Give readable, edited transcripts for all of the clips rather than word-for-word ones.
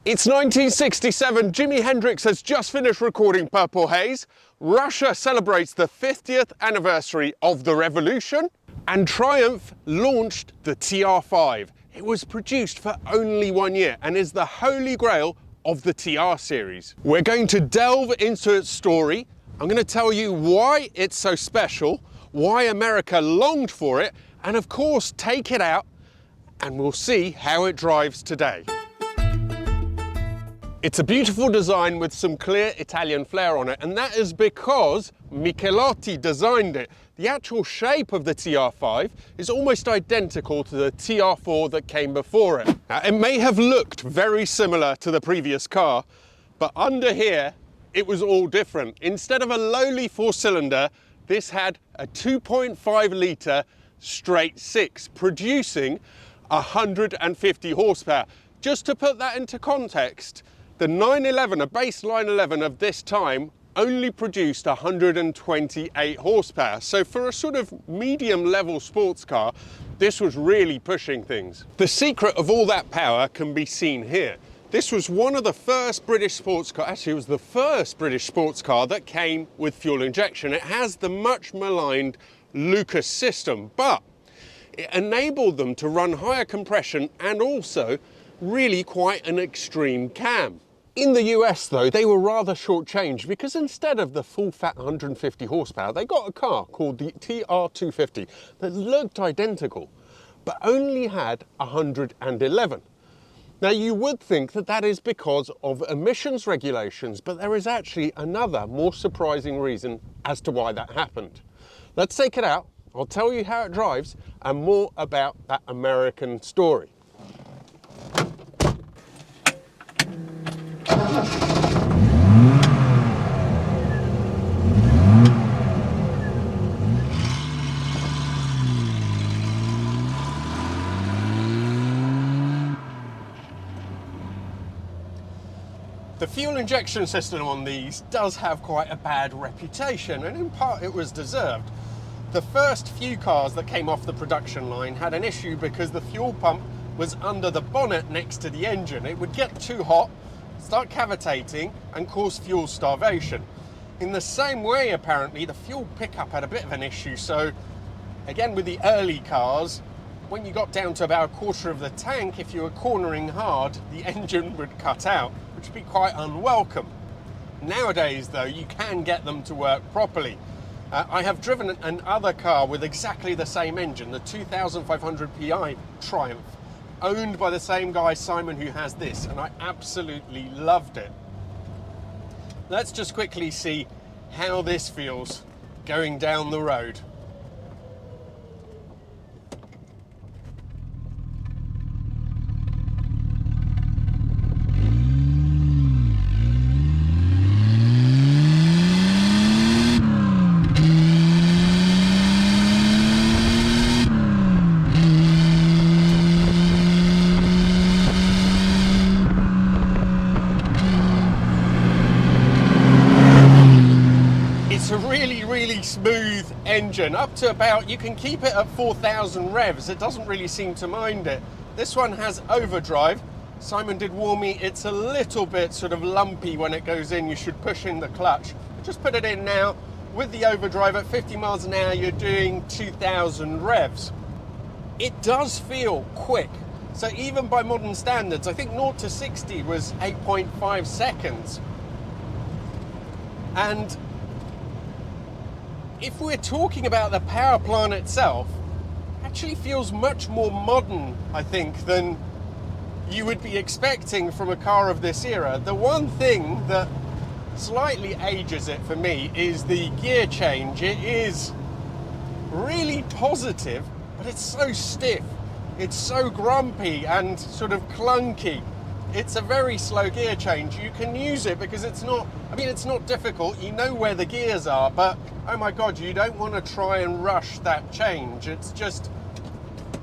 It's 1967, Jimi Hendrix has just finished recording Purple Haze, Russia celebrates the 50th anniversary of the revolution, and Triumph launched the TR5. It was produced for only 1 year and is the holy grail of the TR series. We're going to delve into its story. I'm going to tell you why it's so special, why America longed for it, and of course take it out and we'll see how it drives today. It's a beautiful design with some clear Italian flair on it, and that is because Michelotti designed it. The actual shape of the TR5 is almost identical to the TR4 that came before it. Now, it may have looked very similar to the previous car, but under here, it was all different. Instead of a lowly 4-cylinder, this had a 2.5 litre straight 6, producing 150 horsepower. Just to put that into context, the 911, a base 911 of this time, only produced 128 horsepower. So for a sort of medium level sports car, this was really pushing things. The secret of all that power can be seen here. This was one of the first British sports cars, actually it was the first British sports car that came with fuel injection. It has the much maligned Lucas system, but it enabled them to run higher compression and also really quite an extreme cam. In the US though, they were rather shortchanged because instead of the full fat 150 horsepower, they got a car called the TR250 that looked identical, but only had 111. Now you would think that that is because of emissions regulations, but there is actually another more surprising reason as to why that happened. Let's take it out, I'll tell you how it drives and more about that American story. The fuel injection system on these does have quite a bad reputation, and in part it was deserved. The first few cars that came off the production line had an issue because the fuel pump was under the bonnet next to the engine. It would get too hot, start cavitating and cause fuel starvation. In the same way, apparently, the fuel pickup had a bit of an issue. So again, with the early cars, when you got down to about a quarter of the tank, if you were cornering hard, the engine would cut out, which would be quite unwelcome. Nowadays though, you can get them to work properly. I have driven another car with exactly the same engine, the 2500 PI Triumph, owned by the same guy, Simon, who has this, and I absolutely loved it. Let's just quickly see how this feels going down the road. Really smooth engine, up to about, you can keep it at 4,000 revs, it doesn't really seem to mind it. This one has overdrive. Simon did warn me it's a little bit sort of lumpy when it goes in, you should push in the clutch. Just put it in now, with the overdrive at 50 miles an hour you're doing 2,000 revs. It does feel quick, so even by modern standards, I think 0 to 60 was 8.5 seconds. And if we're talking about the power plant itself, it actually feels much more modern, I think, than you would be expecting from a car of this era. The one thing that slightly ages it for me is the gear change. It is really positive, but it's so stiff. It's so grumpy and sort of clunky. It's a very slow gear change. You can use it because it's not, I mean, it's not difficult. You know where the gears are, but oh my God, you don't want to try and rush that change. It's just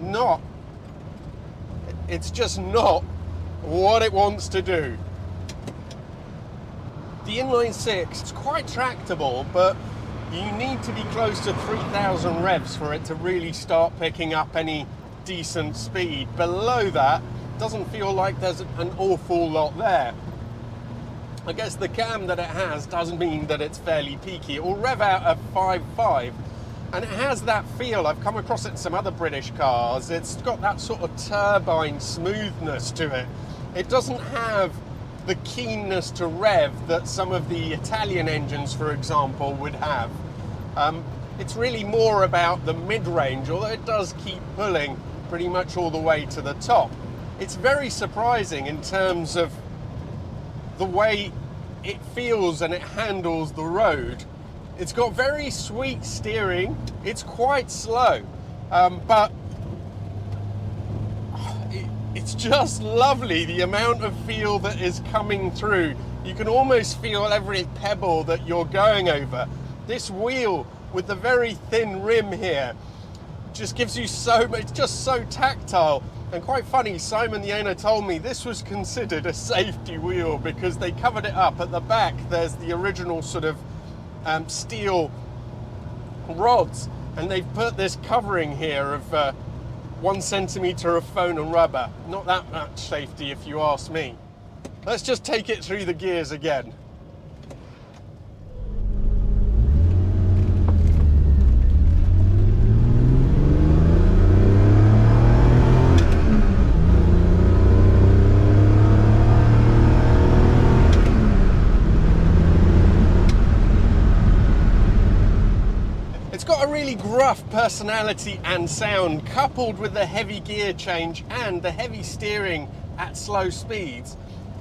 not what it wants to do. The inline six, it's quite tractable, but you need to be close to 3,000 revs for it to really start picking up any decent speed. Below that, doesn't feel like there's an awful lot there. I guess the cam that it has doesn't mean that it's fairly peaky. It will rev out at 5.5, and it has that feel. I've come across it in some other British cars. It's got that sort of turbine smoothness to it. It doesn't have the keenness to rev that some of the Italian engines, for example, would have. It's really more about the mid-range, although it does keep pulling pretty much all the way to the top. It's very surprising in terms of the way it feels and it handles the road. It's got very sweet steering. It's quite slow, but it's just lovely, the amount of feel that is coming through. You can almost feel every pebble that you're going over. This wheel with the very thin rim here just gives you so much, it's just so tactile. And quite funny, Simon the owner told me this was considered a safety wheel because they covered it up. At the back there's the original sort of steel rods, and they've put this covering here of 1 centimetre of foam and rubber. Not that much safety if you ask me. Let's just take it through the gears again. Gruff personality and sound, coupled with the heavy gear change and the heavy steering at slow speeds.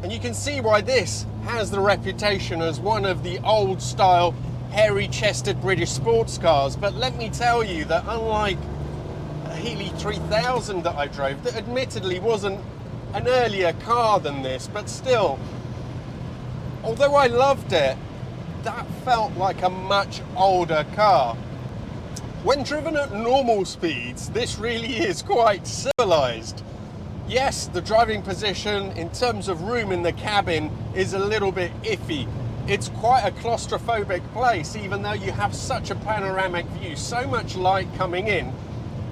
And you can see why this has the reputation as one of the old style hairy-chested British sports cars. But let me tell you that unlike a Healy 3000 that I drove, that admittedly wasn't an earlier car than this, but still, although I loved it, that felt like a much older car. When driven at normal speeds, this really is quite civilized. Yes, the driving position in terms of room in the cabin is a little bit iffy. It's quite a claustrophobic place, even though you have such a panoramic view, so much light coming in,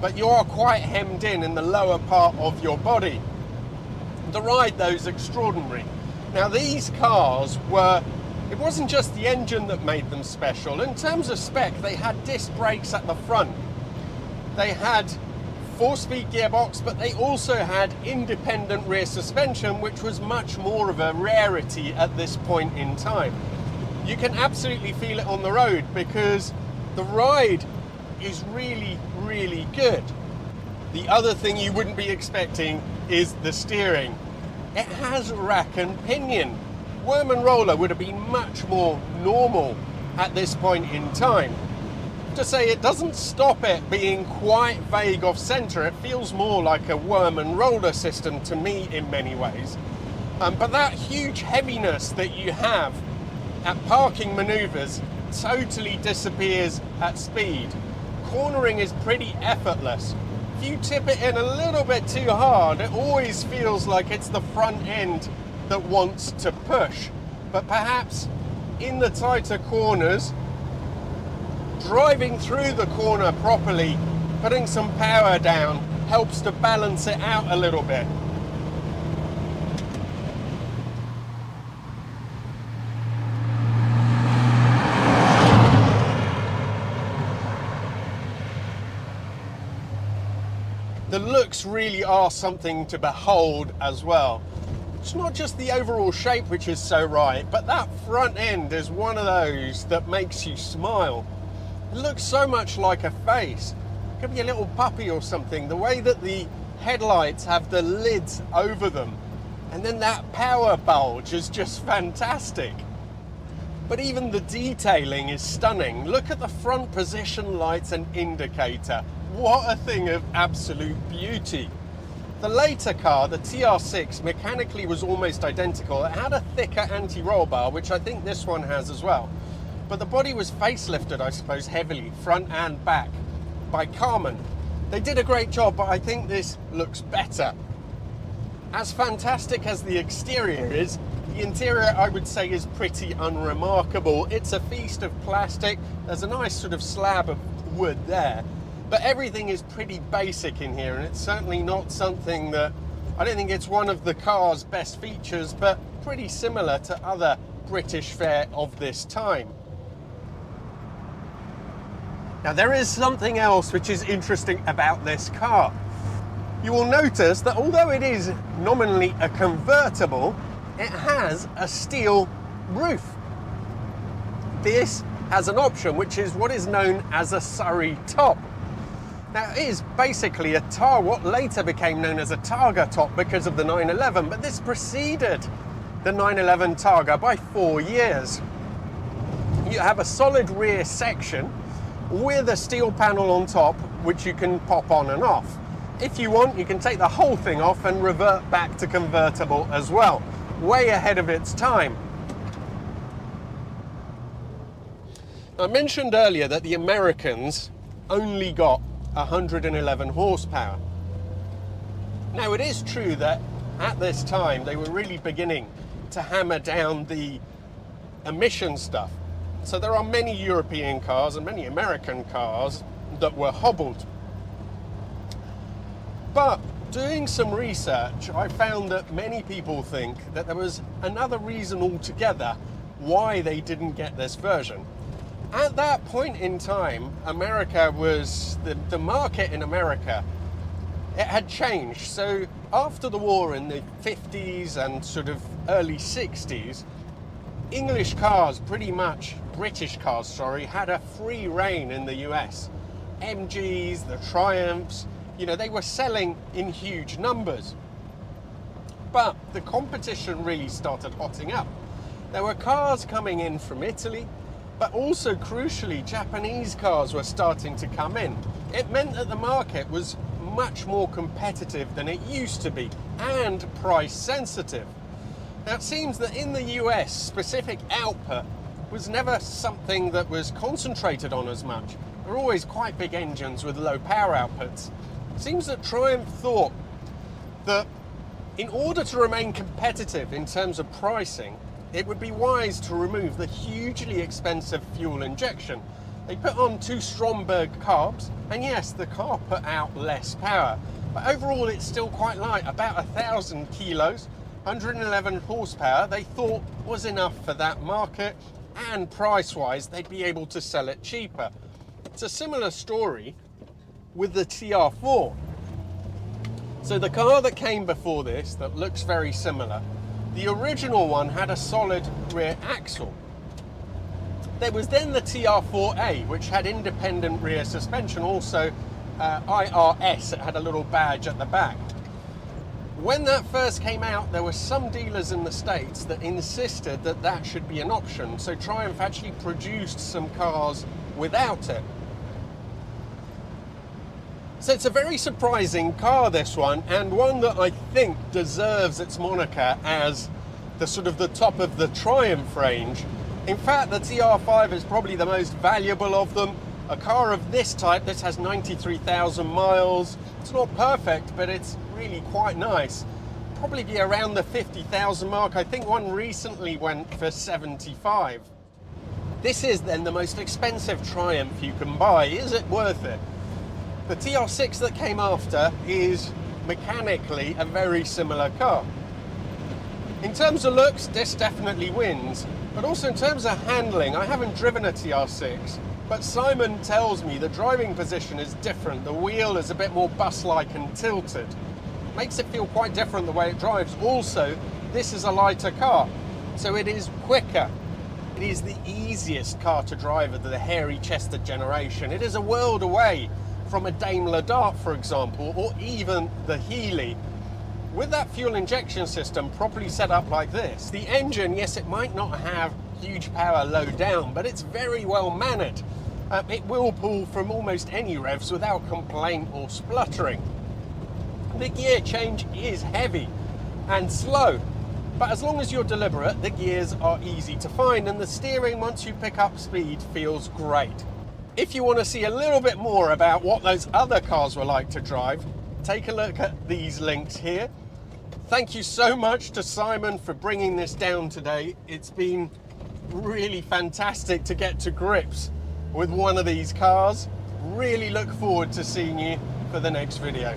but you are quite hemmed in the lower part of your body. The ride, though, is extraordinary. Now, these cars were, it wasn't just the engine that made them special. In terms of spec, they had disc brakes at the front. They had 4-speed gearbox, but they also had independent rear suspension, which was much more of a rarity at this point in time. You can absolutely feel it on the road because the ride is really, really good. The other thing you wouldn't be expecting is the steering. It has rack and pinion. Worm and roller would have been much more normal at this point in time. To say it doesn't stop it being quite vague off centre, it feels more like a worm and roller system to me in many ways. But that huge heaviness that you have at parking manoeuvres totally disappears at speed. Cornering is pretty effortless. If you tip it in a little bit too hard, it always feels like it's the front end that wants to push. But perhaps in the tighter corners, driving through the corner properly, putting some power down, helps to balance it out a little bit. The looks really are something to behold as well. It's not just the overall shape which is so right, but that front end is one of those that makes you smile. It looks so much like a face. It could be a little puppy or something. The way that the headlights have the lids over them, and then that power bulge is just fantastic. But even the detailing is stunning. Look at the front position lights and indicator. What a thing of absolute beauty. The later car, the TR6, mechanically was almost identical. It had a thicker anti-roll bar, which I think this one has as well. But the body was facelifted, I suppose, heavily, front and back, by Carman. They did a great job, but I think this looks better. As fantastic as the exterior is, the interior, I would say, is pretty unremarkable. It's a feast of plastic. There's a nice sort of slab of wood there. But everything is pretty basic in here, and it's certainly not something that I don't think it's one of the car's best features, but pretty similar to other British fare of this time. Now there is something else which is interesting about this car. You will notice that although it is nominally a convertible, it has a steel roof. This has an option which is what is known as a Surrey top. Now it is basically what later became known as a Targa top because of the 911, but this preceded the 911 Targa by 4 years. You have a solid rear section with a steel panel on top which you can pop on and off. If you want, you can take the whole thing off and revert back to convertible as well. Way ahead of its time. I mentioned earlier that the Americans only got 111 horsepower. Now it is true that at this time they were really beginning to hammer down the emission stuff. So there are many European cars and many American cars that were hobbled. But doing some research, I found that many people think that there was another reason altogether why they didn't get this version. At that point in time, America was, the market in America, it had changed. So after the war in the 50s and sort of early 60s, English cars, British cars, sorry, had a free reign in the US. MGs, the Triumphs, you know, they were selling in huge numbers. But the competition really started hotting up. There were cars coming in from Italy, but also crucially, Japanese cars were starting to come in. It meant that the market was much more competitive than it used to be and price sensitive. Now it seems that in the US, specific output was never something that was concentrated on as much. There were always quite big engines with low power outputs. It seems that Triumph thought that in order to remain competitive in terms of pricing, it would be wise to remove the hugely expensive fuel injection. They put on 2 Stromberg carbs, and yes, the car put out less power, but overall it's still quite light, about 1,000 kilos, 111 horsepower. They thought was enough for that market, and price-wise, they'd be able to sell it cheaper. It's a similar story with the TR4. So the car that came before this, that looks very similar, the original one had a solid rear axle. There was then the TR4A, which had independent rear suspension, also IRS, it had a little badge at the back. When that first came out, there were some dealers in the States that insisted that that should be an option, so Triumph actually produced some cars without it. So it's a very surprising car, this one, and one that I think deserves its moniker as the sort of the top of the Triumph range. In fact, the TR5 is probably the most valuable of them. A car of this type, this has 93,000 miles. It's not perfect, but it's really quite nice. Probably be around the 50,000 mark. I think one recently went for 75. This is then the most expensive Triumph you can buy. Is it worth it? The TR6 that came after is mechanically a very similar car. In terms of looks, this definitely wins, but also in terms of handling, I haven't driven a TR6, but Simon tells me the driving position is different. The wheel is a bit more bus-like and tilted. Makes it feel quite different the way it drives. Also, this is a lighter car, so it is quicker. It is the easiest car to drive of the hairy-chested generation. It is a world away from a Daimler Dart, for example, or even the Healey. With that fuel injection system properly set up like this, the engine, yes, it might not have huge power low down, but it's very well mannered. It will pull from almost any revs without complaint or spluttering. The gear change is heavy and slow, but as long as you're deliberate, the gears are easy to find, and the steering, once you pick up speed, feels great. If you want to see a little bit more about what those other cars were like to drive, take a look at these links here. Thank you so much to Simon for bringing this down today. It's been really fantastic to get to grips with one of these cars. Really look forward to seeing you for the next video.